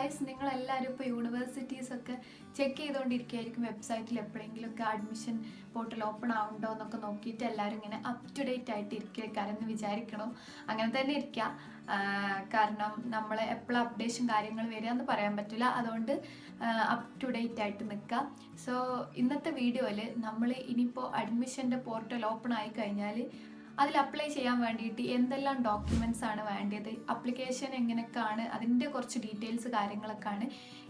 Guys, നിങ്ങളെല്ലാവരും ഇപ്പോൾ യൂണിവേഴ്സിറ്റീസൊക്കെ check ചെയ്തുകൊണ്ടിരിക്കുകയായിരിക്കും. വെബ്സൈറ്റിൽ എപ്പോഴെങ്കിലുമൊക്കെ അഡ്മിഷൻ പോർട്ടൽ ഓപ്പൺ ആവുന്നുണ്ടോ എന്നൊക്കെ നോക്കിയിട്ട് എല്ലാവരും ഇങ്ങനെ അപ് ടു ഡേറ്റ് ആയിട്ട് ഇരിക്കുകയെന്ന് വിചാരിക്കണം. അങ്ങനെ തന്നെ ഇരിക്കുക. കാരണം നമ്മൾ എപ്പോഴും അപ്ഡേഷൻ കാര്യങ്ങൾ വരിക എന്ന് പറയാൻ പറ്റില്ല. അതുകൊണ്ട് അപ് ടു ഡേറ്റ് ആയിട്ട് നിൽക്കുക. സോ ഇന്നത്തെ വീഡിയോയിൽ നമ്മൾ ഇനിയിപ്പോൾ അഡ്മിഷൻ്റെ പോർട്ടൽ ഓപ്പൺ ആയി കഴിഞ്ഞാൽ അതിൽ അപ്ലൈ ചെയ്യാൻ വേണ്ടിയിട്ട് എന്തെല്ലാം ഡോക്യുമെൻറ്റ്സ് ആണ് വേണ്ടത്, അപ്ലിക്കേഷൻ എങ്ങനെയൊക്കെയാണ്, അതിൻ്റെ കുറച്ച് ഡീറ്റെയിൽസ് കാര്യങ്ങളൊക്കെയാണ്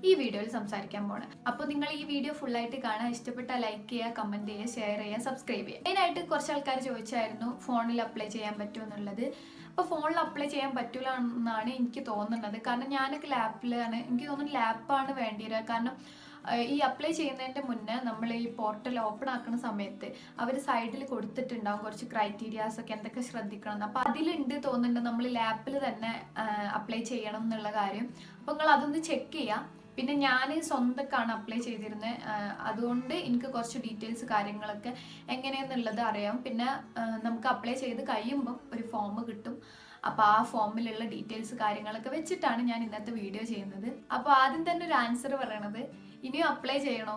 ഈ വീഡിയോയിൽ സംസാരിക്കാൻ പോകുന്നത്. അപ്പോൾ നിങ്ങൾ ഈ വീഡിയോ ഫുള്ളായിട്ട് കാണാൻ ഇഷ്ടപ്പെട്ടാൽ ലൈക്ക് ചെയ്യുക, കമൻറ്റ് ചെയ്യുക, ഷെയർ ചെയ്യുക, സബ്സ്ക്രൈബ് ചെയ്യുക. മെയിനായിട്ട് കുറച്ച് ആൾക്കാർ ചോദിച്ചായിരുന്നു ഫോണിൽ അപ്ലൈ ചെയ്യാൻ പറ്റുമോ എന്നുള്ളത്. അപ്പോൾ ഫോണിൽ അപ്ലൈ ചെയ്യാൻ പറ്റില്ല എന്നാണ് എനിക്ക് തോന്നുന്നത്. കാരണം ഞാനൊക്കെ ലാപ്പിലാണ്, എനിക്ക് തോന്നുന്നു ലാപ്പാണ് വേണ്ടി വരിക. കാരണം ഈ അപ്ലൈ ചെയ്യുന്നതിൻ്റെ മുന്നേ നമ്മൾ ഈ പോർട്ടൽ ഓപ്പൺ ആക്കുന്ന സമയത്ത് അവർ സൈഡിൽ കൊടുത്തിട്ടുണ്ടാവും കുറച്ച് ക്രൈറ്റീരിയാസ് ഒക്കെ എന്തൊക്കെ ശ്രദ്ധിക്കണം എന്ന്. അപ്പോൾ അതിലുണ്ട് തോന്നുന്നുണ്ട് നമ്മൾ ലാപ്പിൽ തന്നെ അപ്ലൈ ചെയ്യണം എന്നുള്ള കാര്യം. അപ്പോൾ നിങ്ങൾ അതൊന്ന് ചെക്ക് ചെയ്യാം. പിന്നെ ഞാൻ സ്വന്തക്കാണ് അപ്ലൈ ചെയ്തിരുന്നത്, അതുകൊണ്ട് എനിക്ക് കുറച്ച് ഡീറ്റെയിൽസ് കാര്യങ്ങളൊക്കെ എങ്ങനെയെന്നുള്ളത് അറിയാം. പിന്നെ നമുക്ക് അപ്ലൈ ചെയ്ത് കഴിയുമ്പം ഒരു ഫോം കിട്ടും. അപ്പോൾ ആ ഫോമിലുള്ള ഡീറ്റെയിൽസ് കാര്യങ്ങളൊക്കെ വെച്ചിട്ടാണ് ഞാൻ ഇന്നത്തെ വീഡിയോ ചെയ്യുന്നത്. അപ്പോൾ ആദ്യം തന്നെ ഒരു ആൻസർ പറയണത്, ഇനിയും അപ്ലൈ ചെയ്യണോ,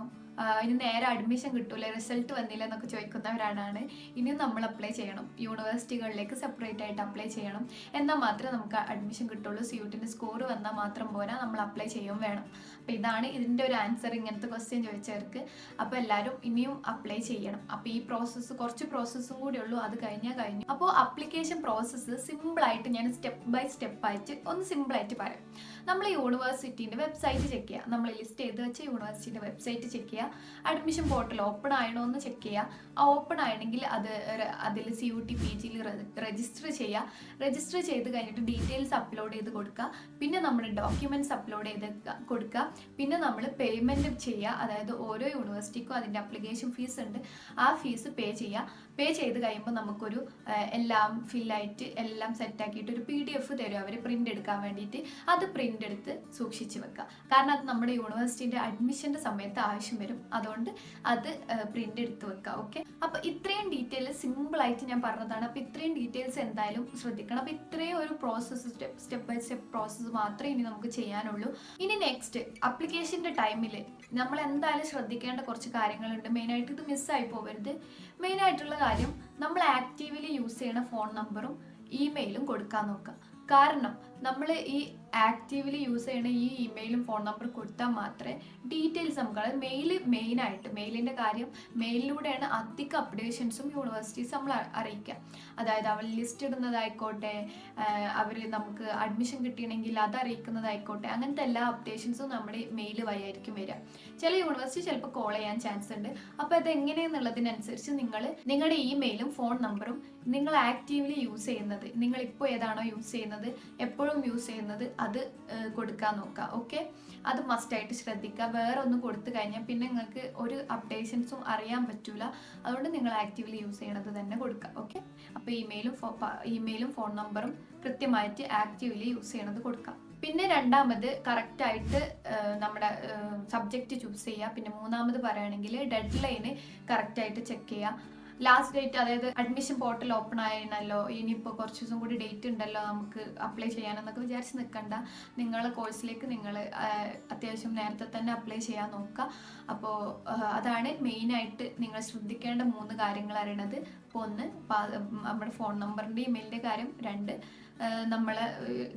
ഇനി നേരെ അഡ്മിഷൻ കിട്ടൂല, റിസൾട്ട് വന്നില്ല എന്നൊക്കെ ചോദിക്കുന്നവരാണ്. ഇനിയും നമ്മൾ അപ്ലൈ ചെയ്യണം. യൂണിവേഴ്സിറ്റികളിലേക്ക് സെപ്പറേറ്റ് ആയിട്ട് അപ്ലൈ ചെയ്യണം. എന്നാൽ മാത്രമേ നമുക്ക് അഡ്മിഷൻ കിട്ടുള്ളൂ. CUET സ്കോർ വന്നാൽ മാത്രം പോരാ, നമ്മൾ അപ്ലൈ ചെയ്യും വേണം. അപ്പോൾ ഇതാണ് ഇതിൻ്റെ ഒരു ആൻസർ ഇങ്ങനത്തെ ക്വസ്റ്റ്യൻ ചോദിച്ചവർക്ക്. അപ്പോൾ എല്ലാവരും ഇനിയും അപ്ലൈ ചെയ്യണം. അപ്പോൾ ഈ കുറച്ച് പ്രോസസ്സും കൂടി ഉള്ളൂ, അത് കഴിഞ്ഞു. അപ്പോൾ അപ്ലിക്കേഷൻ പ്രോസസ്സ് സിമ്പിളായിട്ട് ഞാൻ സ്റ്റെപ്പ് ബൈ സ്റ്റെപ്പ് ആയിട്ട് ഒന്ന് സിമ്പിളായിട്ട് പറയാം. നമ്മൾ യൂണിവേഴ്സിറ്റീൻ്റെ വെബ്സൈറ്റ് ചെക്ക് ചെയ്യുക. നമ്മൾ ലിസ്റ്റ് ചെയ്ത് വെച്ച യൂണിവേഴ്സിറ്റിൻ്റെ വെബ്സൈറ്റ് ചെക്ക് ചെയ്യുക. അഡ്മിഷൻ പോർട്ടൽ ഓപ്പൺ ആയണോ എന്ന് ചെക്ക് ചെയ്യുക. ആ ഓപ്പൺ ആണെങ്കിൽ അതിൽ CUET PGയിൽ രജിസ്റ്റർ ചെയ്യുക. രജിസ്റ്റർ ചെയ്ത് കഴിഞ്ഞിട്ട് ഡീറ്റെയിൽസ് അപ്ലോഡ് ചെയ്ത് കൊടുക്കുക. പിന്നെ നമ്മൾ ഡോക്യുമെൻറ്റ്സ് അപ്ലോഡ് ചെയ്ത് കൊടുക്കുക. പിന്നെ നമ്മൾ പേയ്മെൻറ്റ് ചെയ്യുക. അതായത് ഓരോ യൂണിവേഴ്സിറ്റിക്കും അതിൻ്റെ അപ്ലിക്കേഷൻ ഫീസ് ഉണ്ട്, ആ ഫീസ് പേ ചെയ്യുക. പേ ചെയ്ത് കഴിയുമ്പോൾ നമുക്കൊരു എല്ലാം ഫില്ലായിട്ട് എല്ലാം സെറ്റാക്കിയിട്ട് ഒരു PDF തരും അവർ പ്രിൻ്റ് എടുക്കാൻ വേണ്ടിയിട്ട്. അത് പ്രിൻ്റ് എടുത്ത് സൂക്ഷിച്ച് വെക്കുക. കാരണം അത് നമ്മുടെ യൂണിവേഴ്സിറ്റിൻ്റെ അഡ്മിഷൻ്റെ സമയത്ത് ആവശ്യം വരും. അതുകൊണ്ട് അത് പ്രിൻ്റ് എടുത്ത് വെക്കുക. ഓക്കെ, അപ്പോൾ ഇത്രയും ഡീറ്റെയിൽ സിമ്പിളായിട്ട് ഞാൻ പറഞ്ഞതാണ്. അപ്പോൾ ഇത്രയും ഡീറ്റെയിൽസ് എന്തായാലും ശ്രദ്ധിക്കണം. അപ്പോൾ ഇത്രയും ഒരു process step by step process മാത്രമേ ഇനി നമുക്ക് ചെയ്യാനുള്ളൂ. ഇനി നെക്സ്റ്റ് അപ്ലിക്കേഷൻ്റെ ടൈമിൽ നമ്മൾ എന്തായാലും ശ്രദ്ധിക്കേണ്ട കുറച്ച് കാര്യങ്ങളുണ്ട്. മെയിനായിട്ട് ഇത് മിസ്സായി പോകരുത്. മെയിനായിട്ടുള്ള കാര്യം, നമ്മൾ ആക്റ്റീവ്ലി യൂസ് ചെയ്യുന്ന ഫോൺ നമ്പറും ഇമെയിലും കൊടുക്കാൻ നോക്കുക. കാരണം നമ്മൾ ഈ ആക്റ്റീവ്ലി യൂസ് ചെയ്യുന്ന ഈ ഇമെയിലും ഫോൺ നമ്പർ കൊടുത്താൽ മാത്രമേ ഡീറ്റെയിൽസ് നമുക്ക്, അതായത് മെയിനായിട്ട് മെയിലിൻ്റെ കാര്യം, മെയിലിലൂടെയാണ് അധികം അപ്ഡേഷൻസും യൂണിവേഴ്സിറ്റീസ് നമ്മൾ അറിയിക്കുക. അതായത് അവർ ലിസ്റ്റ് ഇടുന്നതായിക്കോട്ടെ, അവർ നമുക്ക് അഡ്മിഷൻ കിട്ടിയണമെങ്കിൽ അത് അറിയിക്കുന്നതായിക്കോട്ടെ, അങ്ങനത്തെ എല്ലാ അപ്ഡേഷൻസും നമ്മുടെ മെയിൽ വഴിയായിരിക്കും വരിക. ചില യൂണിവേഴ്സിറ്റി ചിലപ്പോൾ കോൾ ചെയ്യാൻ ചാൻസ് ഉണ്ട്. അപ്പോൾ അത് എങ്ങനെയെന്നുള്ളതിനനുസരിച്ച് നിങ്ങളുടെ ഇമെയിലും ഫോൺ നമ്പറും നിങ്ങൾ ആക്റ്റീവ്ലി യൂസ് ചെയ്യുന്നത്, നിങ്ങളിപ്പോൾ ഏതാണോ യൂസ് ചെയ്യുന്നത്, എപ്പോഴും യൂസ് ചെയ്യുന്നത്, അത് കൊടുക്കാൻ നോക്കുക. ഓക്കെ, അത് മസ്റ്റായിട്ട് ശ്രദ്ധിക്കുക. വേറെ ഒന്നും കൊടുത്തു കഴിഞ്ഞാൽ പിന്നെ നിങ്ങൾക്ക് ഒരു അപ്ഡേഷൻസും അറിയാൻ പറ്റില്ല. അതുകൊണ്ട് നിങ്ങൾ ആക്റ്റീവ്ലി യൂസ് ചെയ്യണത് തന്നെ കൊടുക്കുക. ഓക്കെ, അപ്പോൾ ഇമെയിലും ഫോൺ നമ്പറും കൃത്യമായിട്ട് ആക്റ്റീവ്ലി യൂസ് ചെയ്യണത് കൊടുക്കുക. പിന്നെ രണ്ടാമത് കറക്റ്റായിട്ട് നമ്മുടെ സബ്ജക്റ്റ് ചൂസ് ചെയ്യുക. പിന്നെ മൂന്നാമത് പറയുകയാണെങ്കിൽ ഡെഡ് ലൈന് കറക്റ്റായിട്ട് ചെക്ക് ചെയ്യുക. ലാസ്റ്റ് ഡേറ്റ്, അതായത് അഡ്മിഷൻ പോർട്ടൽ ഓപ്പൺ ആയിരുന്നല്ലോ, ഇനിയിപ്പോൾ കുറച്ച് ദിവസം കൂടി ഡേറ്റ് ഉണ്ടല്ലോ നമുക്ക് അപ്ലൈ ചെയ്യാനെന്നൊക്കെ വിചാരിച്ച് നിൽക്കണ്ട. നിങ്ങളെ കോഴ്സിലേക്ക് നിങ്ങൾ അത്യാവശ്യം നേരത്തെ തന്നെ അപ്ലൈ ചെയ്യാൻ നോക്കുക. അപ്പോൾ അതാണ് മെയിനായിട്ട് നിങ്ങൾ ശ്രദ്ധിക്കേണ്ട 3 കാര്യങ്ങൾ അറിയണത്. അപ്പോൾ 1, നമ്മുടെ ഫോൺ നമ്പറിൻ്റെ ഇമെയിലിൻ്റെ കാര്യം. 2, നമ്മൾ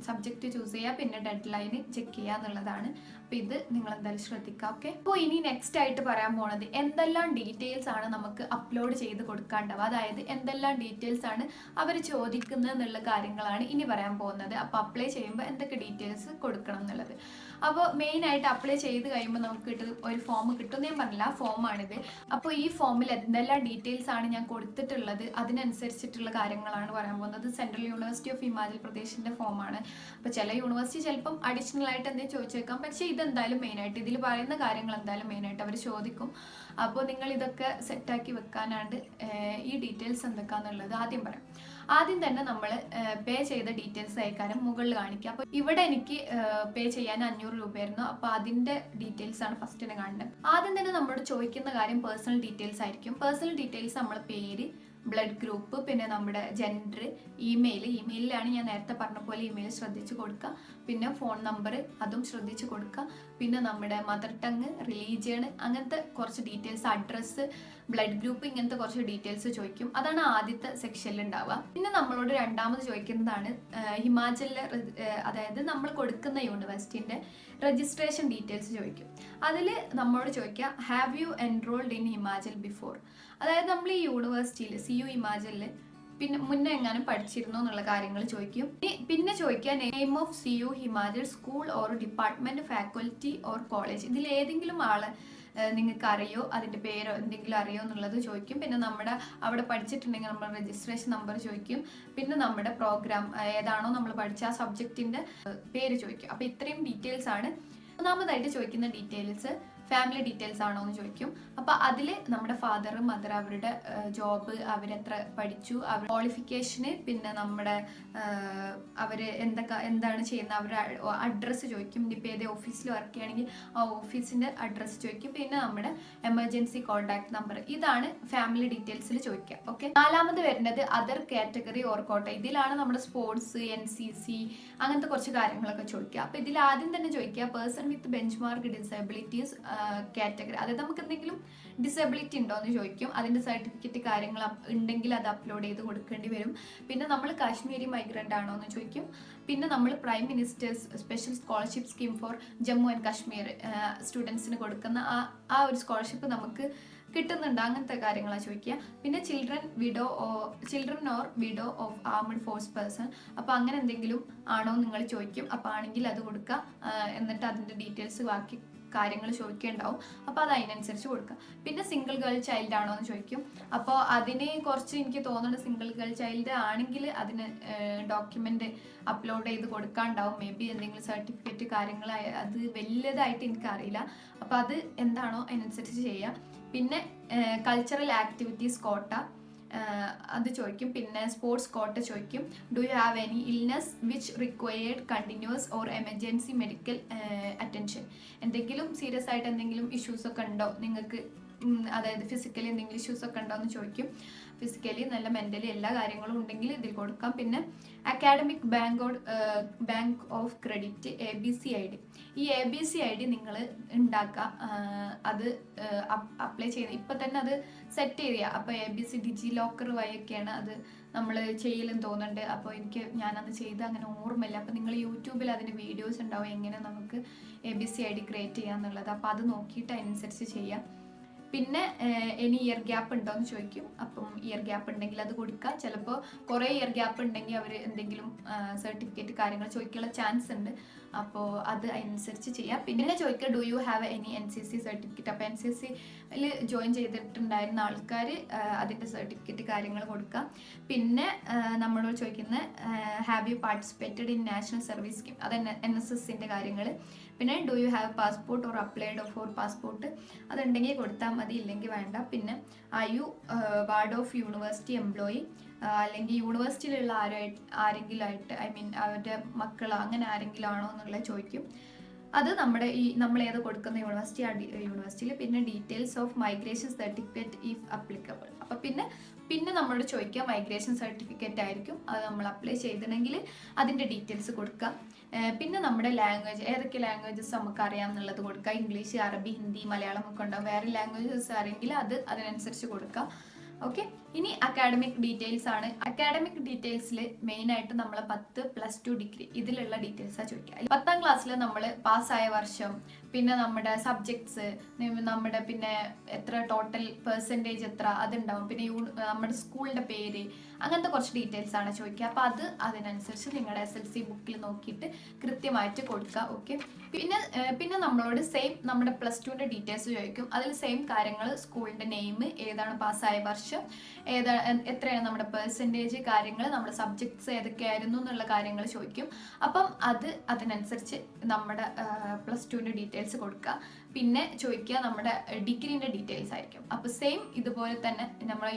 സബ്ജക്റ്റ് ചൂസ് ചെയ്യുക. പിന്നെ ഡെഡ് ലൈന് ചെക്ക് ചെയ്യുക എന്നുള്ളതാണ്. അപ്പോൾ ഇത് നിങ്ങൾ എന്തായാലും ശ്രദ്ധിക്കുക. ഓക്കെ, അപ്പോൾ ഇനി നെക്സ്റ്റ് ആയിട്ട് പറയാൻ പോണത് എന്തെല്ലാം ഡീറ്റെയിൽസ് ആണ് നമുക്ക് അപ്ലോഡ് ചെയ്ത് കൊടുക്കാണ്ടാവുക. അതായത് എന്തെല്ലാം ഡീറ്റെയിൽസ് ആണ് അവർ ചോദിക്കുന്നത് എന്നുള്ള കാര്യങ്ങളാണ് ഇനി പറയാൻ പോകുന്നത്. അപ്പോൾ അപ്ലൈ ചെയ്യുമ്പോൾ എന്തൊക്കെ ഡീറ്റെയിൽസ് കൊടുക്കണം എന്നുള്ളത്. അപ്പോൾ മെയിനായിട്ട് അപ്ലൈ ചെയ്ത് കഴിയുമ്പോൾ നമുക്ക് ഒരു ഫോം കിട്ടും. ഞാൻ പറഞ്ഞില്ല, ആ ഫോമാണിത്. അപ്പോൾ ഈ ഫോമിൽ എന്തെല്ലാം ഡീറ്റെയിൽസ് ആണ് ഞാൻ കൊടുത്തിട്ടുള്ളത്, അതിനനുസരിച്ചിട്ടുള്ള കാര്യങ്ങളാണ് പറയാൻ പോകുന്നത്. സെൻട്രൽ യൂണിവേഴ്സിറ്റി ഓഫ് ഹിമാചൽ പ്രദേശിൻ്റെ ഫോമാണ്. അപ്പോൾ ചില യൂണിവേഴ്സിറ്റി ചിലപ്പം അഡീഷണൽ ആയിട്ട് എന്തെങ്കിലും ചോദിച്ചേക്കാം. പക്ഷേ ഇതെന്തായാലും മെയിനായിട്ട്, ഇതിൽ പറയുന്ന കാര്യങ്ങൾ എന്തായാലും മെയിനായിട്ട് അവർ ചോദിക്കും. അപ്പോൾ നിങ്ങൾ ഇതൊക്കെ സെറ്റാക്കി വെക്കാനാണ്ട് ഈ ഡീറ്റെയിൽസ് എന്തൊക്കെയാണെന്നുള്ളത് ആദ്യം പറയാം. ആദ്യം തന്നെ നമ്മൾ പേ ചെയ്ത ഡീറ്റെയിൽസ് അയക്കാനും മുകളിൽ കാണിക്കുക. അപ്പോൾ ഇവിടെ എനിക്ക് പേ ചെയ്യാൻ 500 രൂപയായിരുന്നു. അപ്പോൾ അതിൻ്റെ ഡീറ്റെയിൽസ് ആണ് ഫസ്റ്റ് തന്നെ കാണുന്നത്. ആദ്യം തന്നെ നമ്മളോട് ചോദിക്കുന്ന കാര്യം പേഴ്സണൽ ഡീറ്റെയിൽസ് ആയിരിക്കും. പേഴ്സണൽ ഡീറ്റെയിൽസ് നമ്മൾ പേര്, ബ്ലഡ് ഗ്രൂപ്പ്, പിന്നെ നമ്മുടെ ജെൻഡർ, ഇമെയിലാണ് ഞാൻ നേരത്തെ പറഞ്ഞ പോലെ ഇമെയിൽ ശ്രദ്ധിച്ച് കൊടുക്കുക. പിന്നെ ഫോൺ നമ്പർ അതും ശ്രദ്ധിച്ച് കൊടുക്കുക. പിന്നെ നമ്മുടെ മദർ ടങ്, റിലീജിയൻ, അങ്ങനത്തെ കുറച്ച് ഡീറ്റെയിൽസ്, അഡ്രസ്സ്, ബ്ലഡ് ഗ്രൂപ്പ്, ഇങ്ങനത്തെ കുറച്ച് ഡീറ്റെയിൽസ് ചോദിക്കും. അതാണ് ആദ്യത്തെ സെക്ഷനിൽ ഉണ്ടാവുക. പിന്നെ നമ്മളോട് രണ്ടാമത് ചോദിക്കുന്നതാണ് ഹിമാചലിലെ അതായത് നമ്മൾ കൊടുക്കുന്ന യൂണിവേഴ്സിറ്റിൻ്റെ രജിസ്ട്രേഷൻ ഡീറ്റെയിൽസ് ചോദിക്കും. അതിൽ നമ്മളോട് ചോദിക്കുക have you enrolled in Himachal before. അതായത് നമ്മൾ ഈ യൂണിവേഴ്സിറ്റിയിൽ CU ഹിമാചലിൽ പിന്നെ മുന്നേ എങ്ങാനും പഠിച്ചിരുന്നോ എന്നുള്ള കാര്യങ്ങൾ ചോദിക്കും. പിന്നെ ചോദിക്കുക name of CU Himachal school or department, faculty or college. ഇതിൽ ഏതെങ്കിലും ആള് നിങ്ങൾക്ക് അറിയോ, അതിൻ്റെ പേരോ എന്തെങ്കിലും അറിയോ എന്നുള്ളത് ചോദിക്കും. പിന്നെ നമ്മുടെ അവിടെ പഠിച്ചിട്ടുണ്ടെങ്കിൽ നമ്മൾ രജിസ്ട്രേഷൻ നമ്പർ ചോദിക്കും. പിന്നെ നമ്മുടെ പ്രോഗ്രാം ഏതാണോ നമ്മൾ പഠിച്ച ആ സബ്ജക്റ്റിൻ്റെ പേര് ചോദിക്കും. അപ്പോൾ ഇത്രയും ഡീറ്റെയിൽസ് ആണ്. മൂന്നാമതായിട്ട് ചോദിക്കുന്ന ഡീറ്റെയിൽസ് ഫാമിലി ഡീറ്റെയിൽസ് ആണോ എന്ന് ചോദിക്കും. അപ്പോൾ അതിൽ നമ്മുടെ ഫാദർ, മദർ, അവരുടെ ജോബ്, അവരെത്ര പഠിച്ചു, അവർ ക്വാളിഫിക്കേഷന്, പിന്നെ നമ്മുടെ അവർ എന്താണ് ചെയ്യുന്നത്, അവരുടെ അഡ്രസ്സ് ചോദിക്കും. ഇപ്പോൾ ഏത് ഓഫീസിൽ വർക്ക് ചെയ്യുകയാണെങ്കിൽ ആ ഓഫീസിൻ്റെ അഡ്രസ്സ് ചോദിക്കും. പിന്നെ നമ്മുടെ എമർജൻസി കോൺടാക്ട് നമ്പർ. ഇതാണ് ഫാമിലി ഡീറ്റെയിൽസിൽ ചോദിക്കുക. ഓക്കെ. നാലാമത് വരുന്നത് അതർ കാറ്റഗറി ഓർ കോട്ട. ഇതിലാണ് നമ്മുടെ സ്പോർട്സ്, NCC അങ്ങനത്തെ കുറച്ച് കാര്യങ്ങളൊക്കെ ചോദിക്കുക. അപ്പോൾ ഇതിൽ ആദ്യം തന്നെ ചോദിക്കുക person with bench mark disabilities category. അതായത് നമുക്ക് എന്തെങ്കിലും ഡിസബിലിറ്റി ഉണ്ടോ എന്ന് ചോദിക്കും. അതിൻ്റെ സർട്ടിഫിക്കറ്റ് കാര്യങ്ങൾ ഉണ്ടെങ്കിൽ അത് അപ്ലോഡ് ചെയ്ത് കൊടുക്കേണ്ടി വരും. പിന്നെ നമ്മൾ കാശ്മീരി മൈഗ്രൻ്റ് ആണോ എന്ന് ചോദിക്കും. പിന്നെ നമ്മൾ prime ministers special scholarship scheme for Jammu and Kashmir സ്റ്റുഡൻസിന് കൊടുക്കുന്ന ആ ഒരു സ്കോളർഷിപ്പ് നമുക്ക് കിട്ടുന്നുണ്ട്, അങ്ങനത്തെ കാര്യങ്ങളാണ് ചോദിക്കുക. പിന്നെ children or widow of armed force person. അപ്പോൾ അങ്ങനെ എന്തെങ്കിലും ആണോ നിങ്ങൾ ചോദിക്കും. അപ്പോൾ ആണെങ്കിൽ അത് കൊടുക്കുക. എന്നിട്ട് അതിൻ്റെ ഡീറ്റെയിൽസ് ബാക്കി കാര്യങ്ങൾ ചോദിക്കേണ്ടാവും. അപ്പോൾ അത് അതിനനുസരിച്ച് കൊടുക്കുക. പിന്നെ സിംഗിൾ ഗേൾ ചൈൽഡ് ആണോ എന്ന് ചോദിക്കും. അപ്പോൾ അതിന് കുറച്ച് എനിക്ക് തോന്നുന്നുണ്ട് സിംഗിൾ ഗേൾ ചൈൽഡ് ആണെങ്കിൽ അതിന് ഡോക്യുമെൻ്റ് അപ്ലോഡ് ചെയ്ത് കൊടുക്കാണ്ടാവും. മേ ബി എന്തെങ്കിലും സർട്ടിഫിക്കറ്റ് കാര്യങ്ങൾ, അത് വലിയതായിട്ട് എനിക്കറിയില്ല. അപ്പോൾ അത് എന്താണോ അതിനനുസരിച്ച് ചെയ്യുക. പിന്നെ കൾച്ചറൽ ആക്ടിവിറ്റീസ് കോട്ട അത് ചോദിക്കും. പിന്നെ സ്പോർട്സ് കോട്ട ചോദിക്കും. Do you have any illness which required continuous or emergency medical attention. എന്തെങ്കിലും സീരിയസ് ആയിട്ട് എന്തെങ്കിലും ഇഷ്യൂസ് ഒക്കെ ഉണ്ടോ നിങ്ങൾക്ക്, അതായത് ഫിസിക്കലി എന്തെങ്കിലും ഇഷ്യൂസ് ഒക്കെ ഉണ്ടോ എന്ന് ചോദിക്കും. ഫിസിക്കലി നല്ല മെൻ്റലി എല്ലാ കാര്യങ്ങളും ഉണ്ടെങ്കിൽ ഇതിൽ കൊടുക്കാം. പിന്നെ academic bank of credit ABC ID. ഈ ABC ID നിങ്ങൾ ഉണ്ടാക്കുക. അത് അപ്ലൈ ചെയ്യുന്നത് ഇപ്പം തന്നെ അത് സെറ്റ് ചെയ്യുക. അപ്പോൾ ABC ഡിജി ലോക്കർ വഴിയൊക്കെയാണ് അത് നമ്മൾ ചെയ്യലെന്ന് തോന്നുന്നുണ്ട്. അപ്പോൾ ഞാനത് ചെയ്ത് അങ്ങനെ ഓർമ്മയില്ല. അപ്പോൾ നിങ്ങൾ യൂട്യൂബിൽ അതിന് വീഡിയോസ് ഉണ്ടാവും എങ്ങനെ നമുക്ക് ABC ID ക്രിയേറ്റ് ചെയ്യാന്നുള്ളത്. അപ്പോൾ അത് നോക്കിയിട്ട് അതിനനുസരിച്ച് ചെയ്യാം. പിന്നെ ഇനി ഇയർ ഗ്യാപ്പ് ഉണ്ടോ എന്ന് ചോദിക്കും. അപ്പം ഇയർ ഗ്യാപ്പ് ഉണ്ടെങ്കിൽ അത് കൊടുക്കുക. ചിലപ്പോൾ കുറേ ഇയർ ഗ്യാപ്പ് ഉണ്ടെങ്കിൽ അവർ എന്തെങ്കിലും സർട്ടിഫിക്കറ്റ് കാര്യങ്ങൾ ചോദിക്കാനുള്ള ചാൻസ് ഉണ്ട്. അപ്പോൾ അത് അതിനനുസരിച്ച് ചെയ്യാം. പിന്നെ ചോദിക്കുക do you have any NCC certificate. അപ്പോൾ NCCയിൽ ജോയിൻ ചെയ്തിട്ടുണ്ടായിരുന്ന ആൾക്കാർ അതിൻ്റെ സർട്ടിഫിക്കറ്റ് കാര്യങ്ങൾ കൊടുക്കുക. പിന്നെ നമ്മളോട് ചോദിക്കുന്ന have you participated in national service scheme, അത് NSSൻ്റെ കാര്യങ്ങൾ. പിന്നെ do you have passport or applied for passport, അതുണ്ടെങ്കിൽ കൊടുത്താൽ മതി, ഇല്ലെങ്കിൽ വേണ്ട. പിന്നെ you ward of university employee, അല്ലെങ്കിൽ യൂണിവേഴ്സിറ്റിയിലുള്ള ആരെങ്കിലും ആയിട്ട്, ഐ മീൻ അവരുടെ മക്കളോ അങ്ങനെ ആരെങ്കിലും ആണോ എന്നുള്ളത് ചോദിക്കും. അത് നമ്മൾ ഏത് കൊടുക്കുന്ന യൂണിവേഴ്സിറ്റിയിൽ. പിന്നെ details of migration certificate if applicable. അപ്പോൾ പിന്നെ നമ്മളോട് ചോദിക്കുക മൈഗ്രേഷൻ സർട്ടിഫിക്കറ്റ് ആയിരിക്കും. അത് നമ്മൾ അപ്ലൈ ചെയ്തിട്ടുണ്ടെങ്കിൽ അതിൻ്റെ ഡീറ്റെയിൽസ് കൊടുക്കുക. പിന്നെ നമ്മുടെ ലാംഗ്വേജ്, ഏതൊക്കെ ലാംഗ്വേജസ് നമുക്ക് അറിയാം എന്നുള്ളത് കൊടുക്കുക. ഇംഗ്ലീഷ്, അറബി, ഹിന്ദി, മലയാളം ഒക്കെ ഉണ്ടാവും. വേറെ ലാംഗ്വേജസ് അറിയെങ്കിൽ അതിനനുസരിച്ച് കൊടുക്കുക. ഓക്കെ. ഇനി അക്കാഡമിക് ഡീറ്റെയിൽസ് ആണ്. അക്കാഡമിക് ഡീറ്റെയിൽസിൽ മെയിനായിട്ട് നമ്മൾ 10, +2 ഡിഗ്രി ഇതിലുള്ള ഡീറ്റെയിൽസാണ് ചോദിക്കുക. 10ാം ക്ലാസ്സിൽ നമ്മൾ പാസ്സായ വർഷം, പിന്നെ നമ്മുടെ സബ്ജക്ട്സ്, നമ്മുടെ പിന്നെ എത്ര ടോട്ടൽ പെർസെൻറ്റേജ് എത്ര അതുണ്ടാവും. പിന്നെ നമ്മുടെ സ്കൂളിൻ്റെ പേര്, അങ്ങനത്തെ കുറച്ച് ഡീറ്റെയിൽസ് ആണ് ചോദിക്കുക. അപ്പോൾ അതിനനുസരിച്ച് നിങ്ങളുടെ SLC ബുക്കിൽ നോക്കിയിട്ട് കൃത്യമായിട്ട് കൊടുക്കുക. ഓക്കെ. പിന്നെ നമ്മളോട് സെയിം നമ്മുടെ +2ൻ്റെ ഡീറ്റെയിൽസ് ചോദിക്കും. അതിൽ സെയിം കാര്യങ്ങൾ, സ്കൂളിൻ്റെ നെയിം, ഏതാണ് പാസ്സായ വർഷം, എത്രയാണ് നമ്മുടെ പെർസെൻറ്റേജ് കാര്യങ്ങൾ, നമ്മുടെ സബ്ജക്ട്സ് ഏതൊക്കെയായിരുന്നു എന്നുള്ള കാര്യങ്ങൾ ചോദിക്കും. അപ്പം അതിനനുസരിച്ച് നമ്മുടെ +2ൻ്റെ ഡീറ്റെയിൽസ് കൊടുക്കുക. പിന്നെ ചോദിക്കുക നമ്മുടെ ഡിഗ്രീൻ്റെ ഡീറ്റെയിൽസ് ആയിരിക്കും. അപ്പോൾ സെയിം ഇതുപോലെ തന്നെ നമ്മുടെ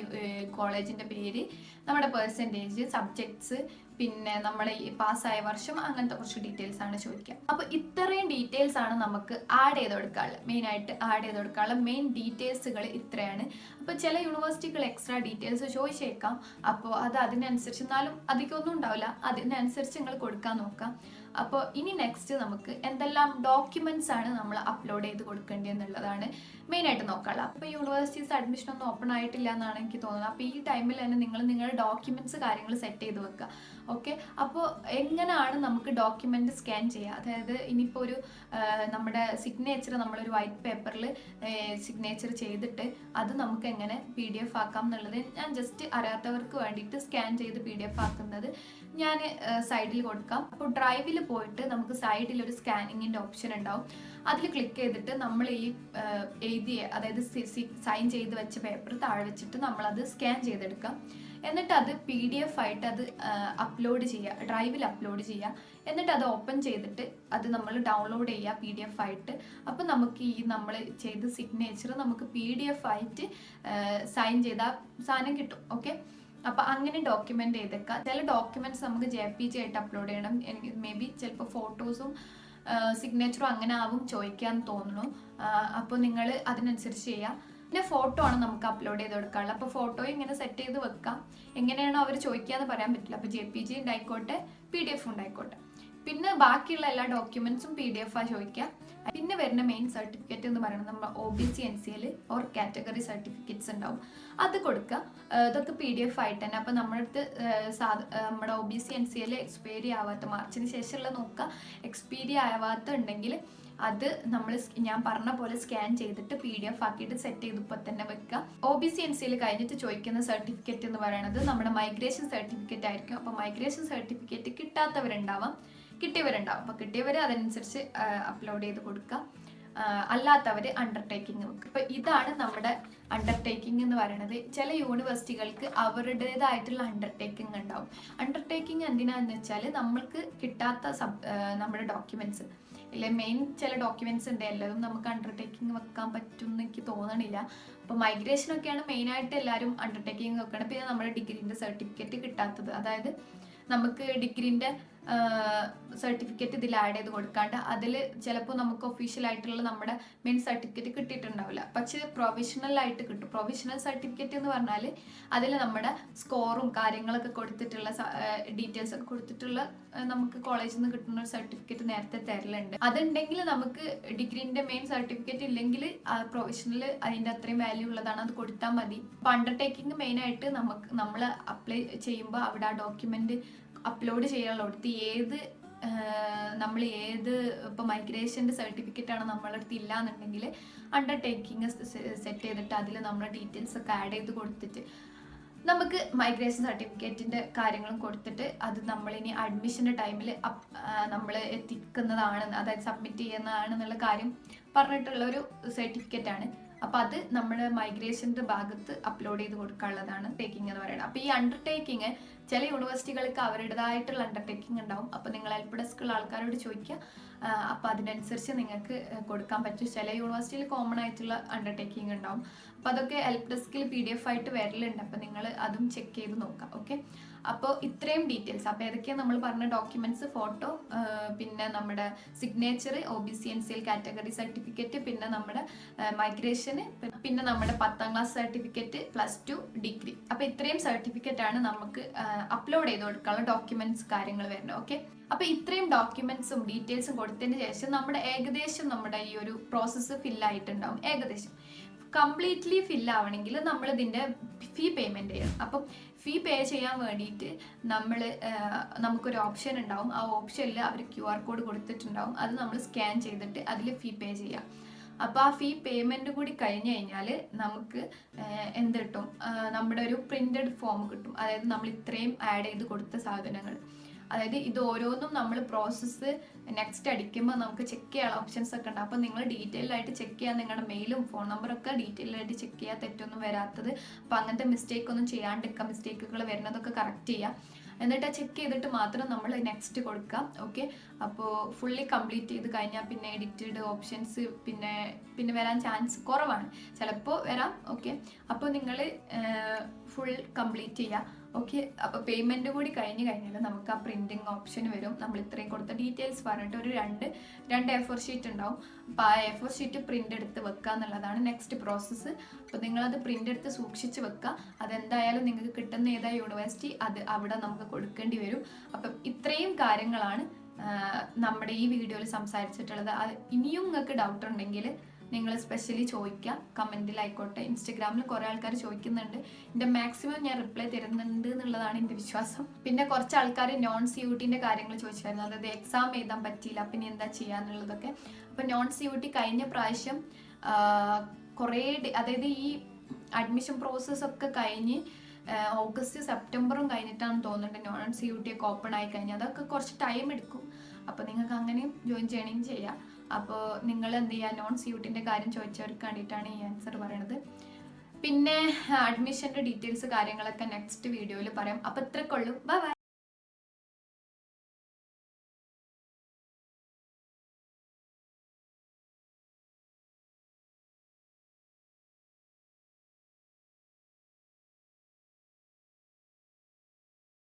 കോളേജിൻ്റെ പേര്, നമ്മുടെ പെർസെൻറ്റേജ്, സബ്ജക്ട്സ്, പിന്നെ നമ്മളെ പാസ്സായ വർഷം, അങ്ങനത്തെ കുറച്ച് ഡീറ്റെയിൽസ് ആണ് ചോദിക്കുക. അപ്പോൾ ഇത്രയും ഡീറ്റെയിൽസ് ആണ് നമുക്ക് ആഡ് ചെയ്ത് കൊടുക്കാനുള്ളത്. മെയിനായിട്ട് ആഡ് ചെയ്ത് കൊടുക്കാനുള്ള മെയിൻ ഡീറ്റെയിൽസുകൾ ഇത്രയാണ്. അപ്പോൾ ചില യൂണിവേഴ്സിറ്റികൾ എക്സ്ട്രാ ഡീറ്റെയിൽസ് ചോദിച്ചേക്കാം. അപ്പോൾ അതിനനുസരിച്ച്, എന്നാലും അധികമൊന്നും ഉണ്ടാവില്ല, അതിനനുസരിച്ച് നിങ്ങൾ കൊടുക്കാൻ നോക്കാം. അപ്പോൾ ഇനി നെക്സ്റ്റ് നമുക്ക് എന്തെല്ലാം ഡോക്യുമെന്റ്സ് ആണ് നമ്മൾ അപ്ലോഡ് ചെയ്ത് കൊടുക്കേണ്ടത് എന്നുള്ളതാണ് മെയിനായിട്ട് നോക്കാനുള്ളത്. അപ്പോൾ യൂണിവേഴ്സിറ്റീസ് അഡ്മിഷൻ ഒന്നും ഓപ്പൺ ആയിട്ടില്ല എന്നാണ് എനിക്ക് തോന്നുന്നത്. അപ്പോൾ ഈ ടൈമിൽ തന്നെ നിങ്ങൾ നിങ്ങളുടെ ഡോക്യുമെന്റ്സ് കാര്യങ്ങൾ സെറ്റ് ചെയ്ത് വെക്കുക. ഓക്കെ, അപ്പോൾ എങ്ങനെയാണ് നമുക്ക് ഡോക്യുമെന്റ് സ്കാൻ ചെയ്യുക? അതായത് ഇനിയിപ്പോൾ ഒരു നമ്മുടെ സിഗ്നേച്ചർ നമ്മളൊരു വൈറ്റ് പേപ്പറിൽ സിഗ്നേച്ചർ ചെയ്തിട്ട് അത് നമുക്ക് എങ്ങനെ PDF ആക്കാം എന്നുള്ളത് ഞാൻ ജസ്റ്റ് അറിയാത്തവർക്ക് വേണ്ടിയിട്ട് സ്കാൻ ചെയ്ത് PDF ആക്കുന്നത് ഞാൻ സൈഡിൽ കൊടുക്കാം. അപ്പോൾ ഡ്രൈവിൽ പോയിട്ട് നമുക്ക് സൈഡിൽ ഒരു സ്കാനിങ്ങിൻ്റെ ഓപ്ഷൻ ഉണ്ടാവും. അതിൽ ക്ലിക്ക് ചെയ്തിട്ട് നമ്മൾ ഈ എഴുതിയ അതായത് സൈൻ ചെയ്ത് വെച്ച പേപ്പർ താഴെ വെച്ചിട്ട് നമ്മളത് സ്കാൻ ചെയ്തെടുക്കാം. എന്നിട്ട് അത് PDF ആയിട്ട് അത് അപ്ലോഡ് ചെയ്യുക, ഡ്രൈവിൽ അപ്ലോഡ് ചെയ്യുക. എന്നിട്ട് അത് ഓപ്പൺ ചെയ്തിട്ട് അത് നമ്മൾ ഡൗൺലോഡ് ചെയ്യുക PDF ആയിട്ട്. അപ്പോൾ നമുക്ക് ഈ നമ്മൾ ചെയ്ത സിഗ്നേച്ചർ നമുക്ക് PDF ആയിട്ട് സൈൻ ചെയ്ത സാധനം കിട്ടും. ഓക്കെ, അപ്പോൾ അങ്ങനെ ഡോക്യുമെന്റ് ചെയ്തേക്കുക. ചില ഡോക്യുമെന്റ്സ് നമുക്ക് JPG ആയിട്ട് അപ്ലോഡ് ചെയ്യണം. എനിക്ക് മേ ബി ചിലപ്പോൾ ഫോട്ടോസും സിഗ്നേച്ചറും അങ്ങനെ ആവും ചോദിക്കാന്ന് തോന്നുന്നു. അപ്പോൾ നിങ്ങൾ അതിനനുസരിച്ച് ചെയ്യുക. പിന്നെ ഫോട്ടോ ആണ് നമുക്ക് അപ്ലോഡ് ചെയ്ത് കൊടുക്കാനുള്ളത്. അപ്പോൾ ഫോട്ടോ ഇങ്ങനെ സെറ്റ് ചെയ്ത് വെക്കാം. എങ്ങനെയാണോ അവർ ചോദിക്കാന്ന് പറയാൻ പറ്റില്ല. അപ്പോൾ JPG ഉണ്ടായിക്കോട്ടെ, PDF ഉണ്ടായിക്കോട്ടെ. പിന്നെ ബാക്കിയുള്ള എല്ലാ ഡോക്യുമെന്റ്സും PDF ആ ചോദിക്കുക. പിന്നെ വരുന്ന മെയിൻ സർട്ടിഫിക്കറ്റ് എന്ന് പറയുന്നത് നമ്മൾ OBC NCL or category certificates ഉണ്ടാവും, അത് കൊടുക്കുക. ഇതൊക്കെ PDF ആയിട്ട് തന്നെ. അപ്പോൾ നമ്മുടെ അടുത്ത് നമ്മുടെ OBC NCL എക്സ്പയറി ആവാത്ത, മാർച്ചിന് ശേഷമുള്ള നോക്കുക, എക്സ്പയറി ആവാത്ത ഉണ്ടെങ്കിൽ അത് നമ്മൾ ഞാൻ പറഞ്ഞ പോലെ സ്കാൻ ചെയ്തിട്ട് PDF ആക്കിയിട്ട് സെറ്റ് ചെയ്ത് ഇപ്പോൾ തന്നെ വെക്കുക. OBC NCL കഴിഞ്ഞിട്ട് ചോദിക്കുന്ന സർട്ടിഫിക്കറ്റ് എന്ന് പറയുന്നത് നമ്മുടെ മൈഗ്രേഷൻ സർട്ടിഫിക്കറ്റ് ആയിരിക്കും. അപ്പോൾ മൈഗ്രേഷൻ സർട്ടിഫിക്കറ്റ് കിട്ടാത്തവരുണ്ടാവാം, കിട്ടിയവരുണ്ടാവും. അപ്പോൾ കിട്ടിയവർ അതനുസരിച്ച് അപ്ലോഡ് ചെയ്ത് കൊടുക്കുക. അല്ലാത്തവർ അണ്ടർടേക്കിംഗ് വെക്കുക. അപ്പോൾ ഇതാണ് നമ്മുടെ അണ്ടർടേക്കിംഗ് എന്ന് പറയുന്നത്. ചില യൂണിവേഴ്സിറ്റികൾക്ക് അവരുടേതായിട്ടുള്ള അണ്ടർടേക്കിംഗ് ഉണ്ടാവും. അണ്ടർടേക്കിംഗ് എന്തിനാന്ന് വെച്ചാൽ നമ്മൾക്ക് കിട്ടാത്ത നമ്മുടെ ഡോക്യുമെന്റ്സ് ഇല്ലേ, മെയിൻ ചില ഡോക്യുമെന്റ്സ് ഉണ്ട്, എല്ലാവരും നമുക്ക് അണ്ടർടേക്കിംഗ് വെക്കാൻ പറ്റും എന്ന് എനിക്ക് തോന്നണില്ല. അപ്പോൾ മൈഗ്രേഷനൊക്കെയാണ് മെയിനായിട്ട് എല്ലാവരും അണ്ടർടേക്കിംഗ് വെക്കണം. പിന്നെ നമ്മുടെ ഡിഗ്രീൻ്റെ സർട്ടിഫിക്കറ്റ് കിട്ടാത്തത്, അതായത് നമുക്ക് ഡിഗ്രീൻ്റെ സർട്ടിഫിക്കറ്റ് ഇതിൽ ആഡ് ചെയ്ത് കൊടുക്കാണ്ട് അതിൽ ചിലപ്പോൾ നമുക്ക് ഒഫീഷ്യൽ ആയിട്ടുള്ള നമ്മുടെ മെയിൻ സർട്ടിഫിക്കറ്റ് കിട്ടിയിട്ടുണ്ടാവില്ല, പക്ഷേ പ്രൊവിഷണൽ ആയിട്ട് കിട്ടും. പ്രൊവിഷണൽ സർട്ടിഫിക്കറ്റ് എന്ന് പറഞ്ഞാൽ അതിൽ നമ്മുടെ സ്കോറും കാര്യങ്ങളൊക്കെ കൊടുത്തിട്ടുള്ള ഡീറ്റെയിൽസ് ഒക്കെ കൊടുത്തിട്ടുള്ള നമുക്ക് കോളേജിൽ നിന്ന് കിട്ടുന്ന ഒരു സർട്ടിഫിക്കറ്റ് നേരത്തെ തരലുണ്ട്. അതുണ്ടെങ്കിൽ നമുക്ക് ഡിഗ്രീൻ്റെ മെയിൻ സർട്ടിഫിക്കറ്റ് ഇല്ലെങ്കിൽ പ്രൊവിഷണൽ അതിൻ്റെ അത്രയും വാല്യൂ ഉള്ളതാണ്, അത് കൊടുത്താൽ മതി. അപ്പോൾ അണ്ടർടേക്കിംഗ് മെയിനായിട്ട് നമ്മൾ അപ്ലൈ ചെയ്യുമ്പോൾ അവിടെ ആ ഡോക്യുമെന്റ് അപ്ലോഡ് ചെയ്യാനുള്ളടത്ത് നമ്മൾ ഏത് ഇപ്പോൾ മൈഗ്രേഷൻ്റെ സർട്ടിഫിക്കറ്റ് ആണ് നമ്മളടുത്ത് ഇല്ല എന്നുണ്ടെങ്കിൽ അണ്ടർടേക്കിംഗ് സെറ്റ് ചെയ്തിട്ട് അതിൽ നമ്മുടെ ഡീറ്റെയിൽസ് ഒക്കെ ആഡ് ചെയ്ത് കൊടുത്തിട്ട് നമുക്ക് മൈഗ്രേഷൻ സർട്ടിഫിക്കറ്റിൻ്റെ കാര്യങ്ങളും കൊടുത്തിട്ട് അത് നമ്മളിനി അഡ്മിഷൻ്റെ ടൈമിൽ നമ്മൾ എത്തിക്കുന്നതാണ്, അതായത് സബ്മിറ്റ് ചെയ്യുന്നതാണെന്നുള്ള കാര്യം പറഞ്ഞിട്ടുള്ള ഒരു സർട്ടിഫിക്കറ്റാണ്. അപ്പോൾ അത് നമ്മുടെ മൈഗ്രേഷൻ്റെ ഭാഗത്ത് അപ്ലോഡ് ചെയ്ത് കൊടുക്കാനുള്ളതാണ് ടേക്കിംഗ് എന്ന് പറയുന്നത്. അപ്പോൾ ഈ അണ്ടർടേക്കിങ് ചില യൂണിവേഴ്സിറ്റികൾക്ക് അവരുടേതായിട്ടുള്ള അണ്ടർടേക്കിംഗ് ഉണ്ടാവും. അപ്പോൾ നിങ്ങൾ ഹെൽപ്പ് ഡെസ്കുള്ള ആൾക്കാരോട് ചോദിക്കുക, അപ്പോൾ അതിനനുസരിച്ച് നിങ്ങൾക്ക് കൊടുക്കാൻ പറ്റും. ചില യൂണിവേഴ്സിറ്റിയിൽ കോമൺ ആയിട്ടുള്ള അണ്ടർടേക്കിംഗ് ഉണ്ടാവും. അപ്പോൾ അതൊക്കെ ഹെൽപ്പ് ഡെസ്കിൽ PDF ആയിട്ട് വരലുണ്ട്. അപ്പോൾ നിങ്ങൾ അതും ചെക്ക് ചെയ്ത് നോക്കാം. ഓക്കെ, അപ്പോൾ ഇത്രയും ഡീറ്റെയിൽസ്. അപ്പോൾ ഏതൊക്കെയാണ് നമ്മൾ പറഞ്ഞ ഡോക്യുമെന്റ്സ്, ഫോട്ടോ, പിന്നെ നമ്മുടെ signature, OBC NCL category certificate, പിന്നെ നമ്മുടെ മൈഗ്രേഷന്, പിന്നെ നമ്മുടെ 10ാം ക്ലാസ് സർട്ടിഫിക്കറ്റ്, +2 ഡിഗ്രി. അപ്പോൾ ഇത്രയും സർട്ടിഫിക്കറ്റ് ആണ് നമുക്ക് അപ്ലോഡ് ചെയ്ത് കൊടുക്കാനുള്ള ഡോക്യുമെന്റ്സ് കാര്യങ്ങൾ വരുന്നത്. ഓക്കെ, അപ്പോൾ ഇത്രയും ഡോക്യുമെന്റ്സും ഡീറ്റെയിൽസും കൊടുത്തതിന് ശേഷം ഏകദേശം നമ്മുടെ ഈ ഒരു പ്രോസസ്സ് ഫില്ലായിട്ടുണ്ടാവും. ഏകദേശം കംപ്ലീറ്റ്ലി ഫില്ലാവണമെങ്കിൽ നമ്മൾ ഇതിൻ്റെ ഫീ പേയ്മെൻറ്റ് ചെയ്യണം. അപ്പം ഫീ പേ ചെയ്യാൻ വേണ്ടിയിട്ട് നമുക്കൊരു ഓപ്ഷൻ ഉണ്ടാവും. ആ ഓപ്ഷനിൽ അവർ QR കോഡ് കൊടുത്തിട്ടുണ്ടാവും. അത് നമ്മൾ സ്കാൻ ചെയ്തിട്ട് അതിൽ ഫീ പേ ചെയ്യാം. അപ്പോൾ ആ ഫീ പേയ്മെൻറ്റ് കൂടി കഴിഞ്ഞ് കഴിഞ്ഞാൽ നമുക്ക് എന്ത് കിട്ടും, നമ്മുടെ ഒരു പ്രിൻറ്റഡ് ഫോം കിട്ടും. അതായത് നമ്മൾ ഇത്രയും ആഡ് ചെയ്ത് കൊടുത്ത സാധനങ്ങൾ, അതായത് ഇത് ഓരോന്നും നമ്മൾ പ്രോസസ്സ് നെക്സ്റ്റ് അടിക്കുമ്പോൾ നമുക്ക് ചെക്ക് ചെയ്യാനുള്ള ഓപ്ഷൻസ് ഒക്കെ ഉണ്ട്. അപ്പോൾ നിങ്ങൾ ഡീറ്റെയിൽ ആയിട്ട് ചെക്ക് ചെയ്യാൻ നിങ്ങളുടെ മെയിലും ഫോൺ നമ്പറൊക്കെ ഡീറ്റെയിൽ ആയിട്ട് ചെക്ക് ചെയ്യാൻ, തെറ്റൊന്നും വരാത്തത്. അപ്പോൾ അങ്ങനത്തെ മിസ്റ്റേക്ക് ഒന്നും ചെയ്യാണ്ടിരിക്കുക, മിസ്റ്റേക്കുകൾ വരുന്നതൊക്കെ കറക്റ്റ് ചെയ്യുക. എന്നിട്ട് ചെക്ക് ചെയ്തിട്ട് മാത്രം നമ്മൾ നെക്സ്റ്റ് കൊടുക്കാം. ഓക്കെ, അപ്പോൾ ഫുള്ളി കംപ്ലീറ്റ് ചെയ്ത് കഴിഞ്ഞാൽ പിന്നെ എഡിറ്റഡ് ഓപ്ഷൻസ് പിന്നെ വരാൻ ചാൻസ് കുറവാണ്, ചിലപ്പോൾ വരാം. ഓക്കെ, അപ്പോൾ നിങ്ങൾ ഫുൾ കംപ്ലീറ്റ് ചെയ്യുക. ഓക്കെ, അപ്പോൾ പേയ്മെൻറ്റ് കൂടി കഴിഞ്ഞ് കഴിഞ്ഞാൽ നമുക്ക് ആ പ്രിൻറ്റിങ് ഓപ്ഷൻ വരും. നമ്മൾ ഇത്രയും കൊടുത്ത ഡീറ്റെയിൽസ് പറഞ്ഞിട്ട് ഒരു രണ്ട് A4 ഷീറ്റ് ഉണ്ടാവും. അപ്പോൾ ആ A4 ഷീറ്റ് പ്രിൻ്റ് എടുത്ത് വെക്കുക എന്നുള്ളതാണ് നെക്സ്റ്റ് പ്രോസസ്സ്. അപ്പോൾ നിങ്ങളത് പ്രിൻ്റ് എടുത്ത് സൂക്ഷിച്ച് വെക്കുക. അതെന്തായാലും നിങ്ങൾക്ക് കിട്ടുന്ന ഏതാ യൂണിവേഴ്സിറ്റി അത് അവിടെ നമുക്ക് കൊടുക്കേണ്ടി വരും. അപ്പം ഇത്രയും കാര്യങ്ങളാണ് നമ്മുടെ ഈ വീഡിയോയിൽ സംസാരിച്ചിട്ടുള്ളത്. ഇനിയും നിങ്ങൾക്ക് ഡൗട്ട് ഉണ്ടെങ്കിൽ നിങ്ങൾ സ്പെഷ്യലി ചോദിക്കുക, കമൻറ്റിലായിക്കോട്ടെ. ഇൻസ്റ്റഗ്രാമിൽ കുറേ ആൾക്കാർ ചോദിക്കുന്നുണ്ട്, എൻ്റെ മാക്സിമം ഞാൻ റിപ്ലൈ തരുന്നുണ്ട് എന്നുള്ളതാണ് എൻ്റെ വിശ്വാസം. പിന്നെ കുറച്ച് ആൾക്കാർ നോൺ CUTൻ്റെ കാര്യങ്ങൾ ചോദിച്ചായിരുന്നു, അതായത് എക്സാം എഴുതാൻ പറ്റിയില്ല പിന്നെ എന്താ ചെയ്യാന്നുള്ളതൊക്കെ. അപ്പോൾ നോൺ CUT കഴിഞ്ഞ പ്രാവശ്യം കുറേ അതായത് ഈ അഡ്മിഷൻ പ്രോസസ്സൊക്കെ കഴിഞ്ഞ് ഓഗസ്റ്റ് സെപ്റ്റംബറും കഴിഞ്ഞിട്ടാണെന്ന് തോന്നുന്നുണ്ട് നോൺ CUT ഒക്കെ ഓപ്പൺ ആയി കഴിഞ്ഞാൽ. അതൊക്കെ കുറച്ച് ടൈം എടുക്കും. അപ്പോൾ നിങ്ങൾക്ക് അങ്ങനെയും ജോയിൻ ചെയ്യണമെങ്കിൽ ചെയ്യാം. അപ്പോൾ നിങ്ങൾ എന്ത് ചെയ്യുക, നോൺ CUTൻ്റെ കാര്യം ചോദിച്ചവർക്ക് വേണ്ടിയിട്ടാണ് ഈ ആൻസർ പറയണത്. പിന്നെ അഡ്മിഷൻ്റെ ഡീറ്റെയിൽസ് കാര്യങ്ങളൊക്കെ നെക്സ്റ്റ് വീഡിയോയിൽ പറയാം. അപ്പോൾ ഇത്രയൊക്കെ ഉള്ളൂ. Bye bye.